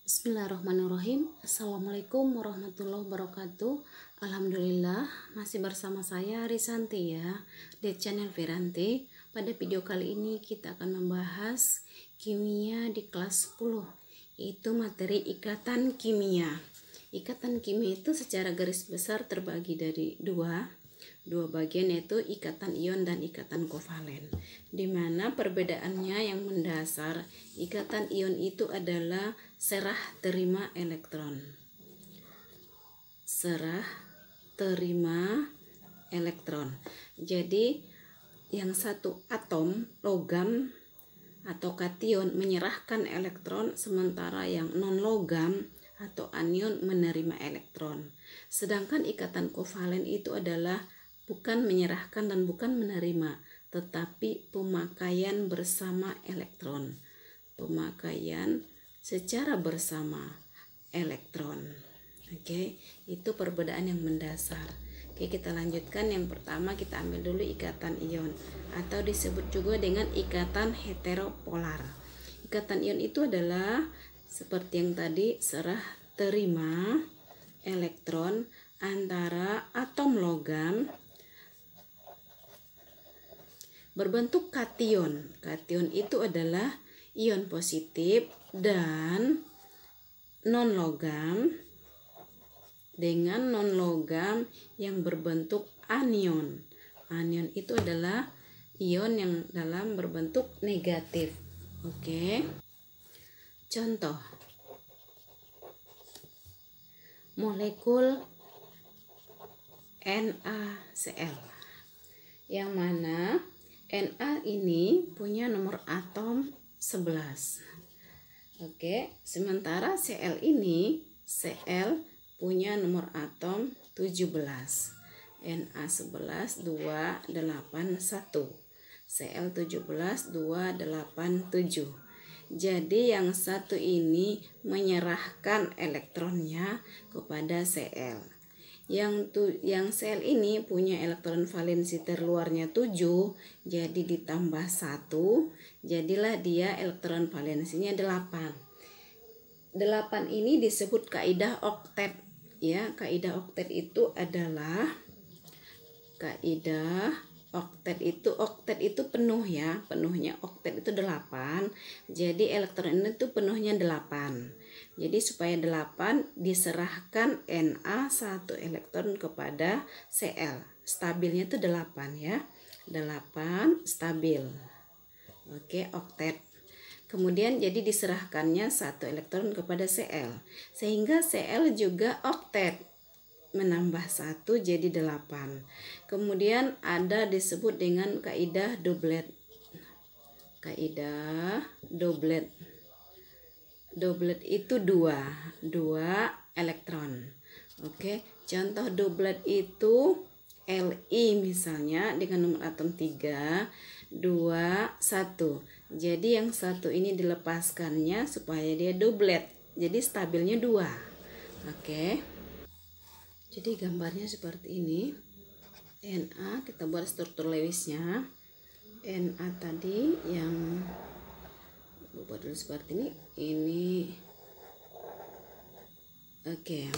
Bismillahirrahmanirrahim. Assalamualaikum warahmatullahi wabarakatuh. Alhamdulillah masih bersama saya Risanti ya di channel Viranti. Pada video kali ini kita akan membahas kimia di kelas 10, yaitu materi ikatan kimia. Ikatan kimia itu secara garis besar terbagi dari dua bagian, yaitu ikatan ion dan ikatan kovalen, di mana perbedaannya yang mendasar ikatan ion itu adalah serah terima elektron. Serah terima elektron. Jadi yang satu atom logam atau kation menyerahkan elektron, sementara yang non logam atau anion menerima elektron. Sedangkan ikatan kovalen itu adalah bukan menyerahkan dan bukan menerima, tetapi pemakaian bersama elektron. Pemakaian secara bersama elektron. Oke, itu perbedaan yang mendasar. Oke, kita lanjutkan. Yang pertama kita ambil dulu ikatan ion atau disebut juga dengan ikatan heteropolar. Ikatan ion itu adalah seperti yang tadi, serah terima elektron antara atom logam berbentuk kation. Kation itu adalah ion positif, dan non logam dengan non logam yang berbentuk anion. Anion itu adalah ion yang dalam berbentuk negatif. Oke. Contoh. Molekul NaCl, yang mana Na ini punya nomor atom 11. Oke, sementara Cl ini, Cl punya nomor atom 17. Na11 281, Cl 17 287. Jadi yang satu ini menyerahkan elektronnya kepada Cl. Yang Cl ini punya elektron valensi terluarnya 7, jadi ditambah 1, jadilah dia elektron valensinya 8. 8 ini disebut kaidah oktet ya. Kaidah oktet itu adalah oktet itu penuh ya. Penuhnya oktet itu 8. Jadi elektron ini tuh penuhnya 8. Jadi supaya 8 diserahkan Na 1 elektron kepada Cl. Stabilnya itu 8 ya. 8 stabil. Oke, oktet. Kemudian jadi diserahkannya 1 elektron kepada Cl. Sehingga Cl juga oktet. Menambah 1 jadi 8. Kemudian ada disebut dengan kaidah doblet. Kaidah doblet. Doblet itu 2 elektron. Oke, contoh doblet itu Li misalnya dengan nomor atom 3, 2, 1. Jadi yang satu ini dilepaskannya supaya dia doblet. Jadi stabilnya 2. Oke. Jadi gambarnya seperti ini. Na kita buat struktur Lewisnya. Na tadi yang buat dulu seperti ini. Oke.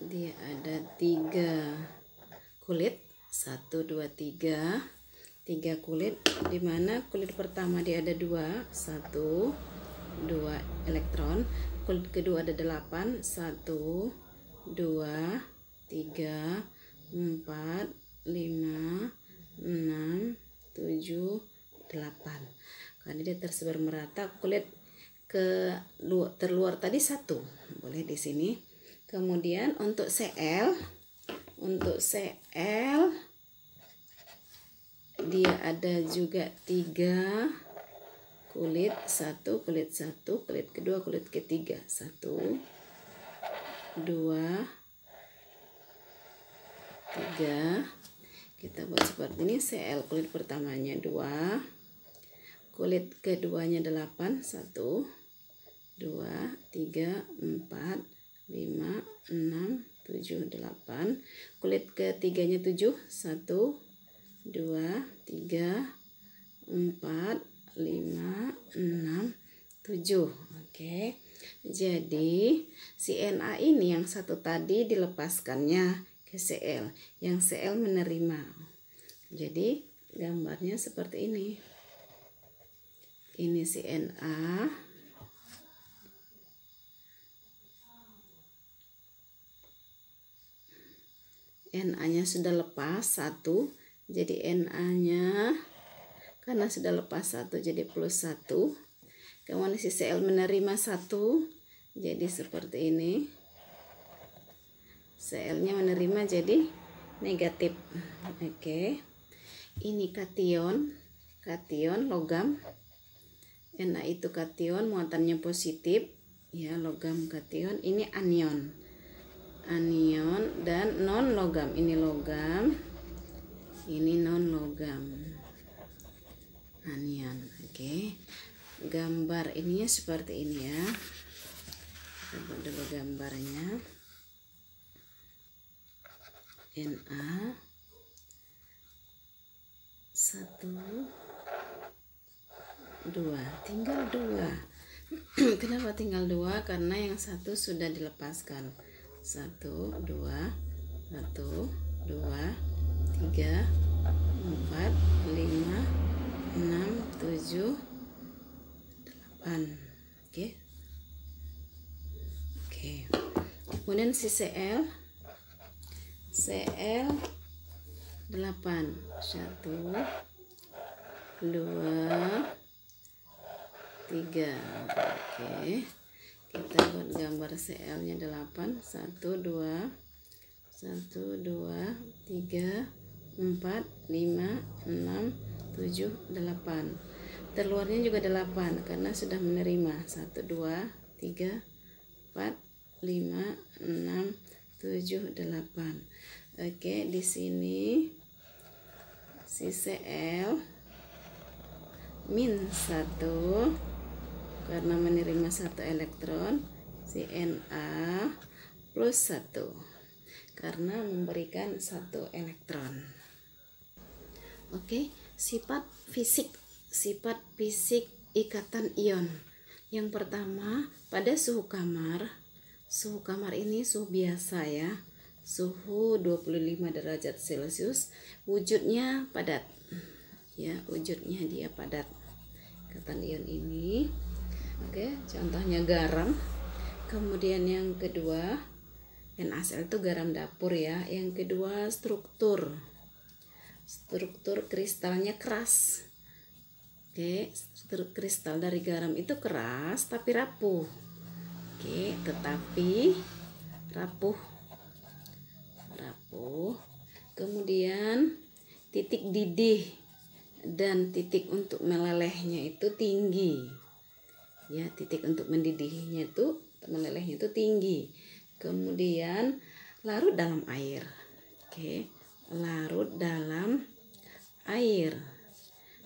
Dia ada 3 kulit. 1, 2, 3. 3 kulit, dimana kulit pertama dia ada 2, 1, 2 elektron. Kulit kedua ada 8, 1, 2, 3, 4, 5, 6, 7, 8. Karena dia tersebar merata. Kulit terluar tadi 1, boleh di sini. Kemudian untuk Cl dia ada juga 3 kulit, 1 kulit 1, kulit kedua, kulit ketiga 1, 2, 3. Kita buat seperti ini. Cl kulit pertamanya 2, kulit keduanya 8, 1, 2, 3, 4, 5, 6, 7, 8. Kulit ketiganya 7, 1, 2, 3, 4, 5, 6, Oke. Jadi si Na ini yang satu tadi dilepaskannya ke Cl, yang Cl menerima. Jadi gambarnya seperti ini. Ini si Na. Na-nya sudah lepas 1, jadi Na-nya karena sudah lepas 1 jadi plus 1. Kemudian si Cl menerima 1, jadi seperti ini. Cl-nya menerima jadi negatif. Oke. Ini kation logam. Na itu kation, muatannya positif, ya, logam kation. Ini anion dan non logam. Ini logam, ini non logam, anion. Oke. Gambar ininya seperti ini ya. Kita buat dulu gambarnya. Na 1, 2, tinggal 2. Kenapa tinggal 2? Karena yang satu sudah dilepaskan. 1, 2, 1, 2, 3, 4, 5, 6, 7, 8. Oke. Kemudian si Cl 8. 1, 2, 3. Oke. Kita buat gambar Cl-nya 8. 1, 2, 3, 4, 5, 6, 7, 8. Terluarnya juga 8 karena sudah menerima. 1, 2, 3, 4, 5, 6, 7, 8. Oke, di sini si Cl min 1 karena menerima 1 elektron, si Na plus 1 karena memberikan 1 elektron. Oke, sifat fisik ikatan ion. Yang pertama, pada suhu kamar ini suhu biasa ya, suhu 25 derajat Celcius, wujudnya padat ya, wujudnya dia padat ikatan ion ini. Oke, contohnya garam. Kemudian yang kedua, NaCl itu garam dapur ya. Yang kedua, struktur kristalnya keras. Oke, struktur kristal dari garam itu keras tapi rapuh. Oke, tetapi rapuh. Kemudian titik didih dan titik untuk melelehnya itu tinggi. Ya, titik untuk mendidihnya itu, melelehnya itu tinggi. Kemudian larut dalam air. Oke, larut dalam air.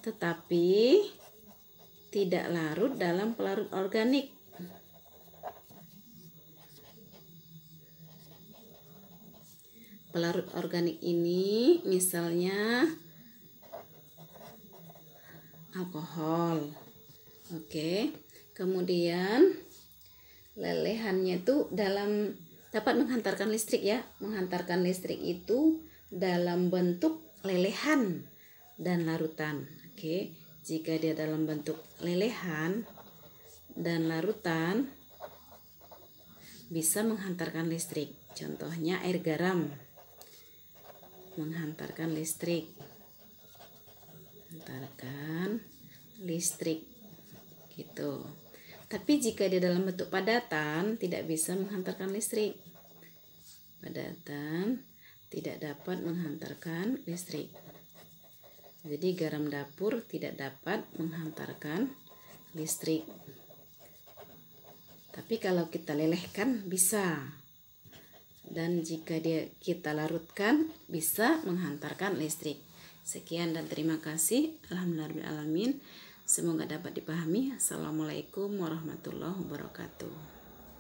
Tetapi tidak larut dalam pelarut organik. Pelarut organik ini misalnya alkohol. Oke. Kemudian lelehannya itu dapat menghantarkan listrik ya. Menghantarkan listrik itu dalam bentuk lelehan dan larutan. Oke. Jika dia dalam bentuk lelehan dan larutan bisa menghantarkan listrik. Contohnya air garam menghantarkan listrik. Hantarkan listrik gitu. Tapi jika dia dalam bentuk padatan tidak bisa menghantarkan listrik. Padatan tidak dapat menghantarkan listrik. Jadi garam dapur tidak dapat menghantarkan listrik. Tapi kalau kita lelehkan bisa. Dan jika kita larutkan bisa menghantarkan listrik. Sekian dan terima kasih. Alhamdulillahirabbil alamin. Semoga dapat dipahami. Assalamualaikum warahmatullahi wabarakatuh.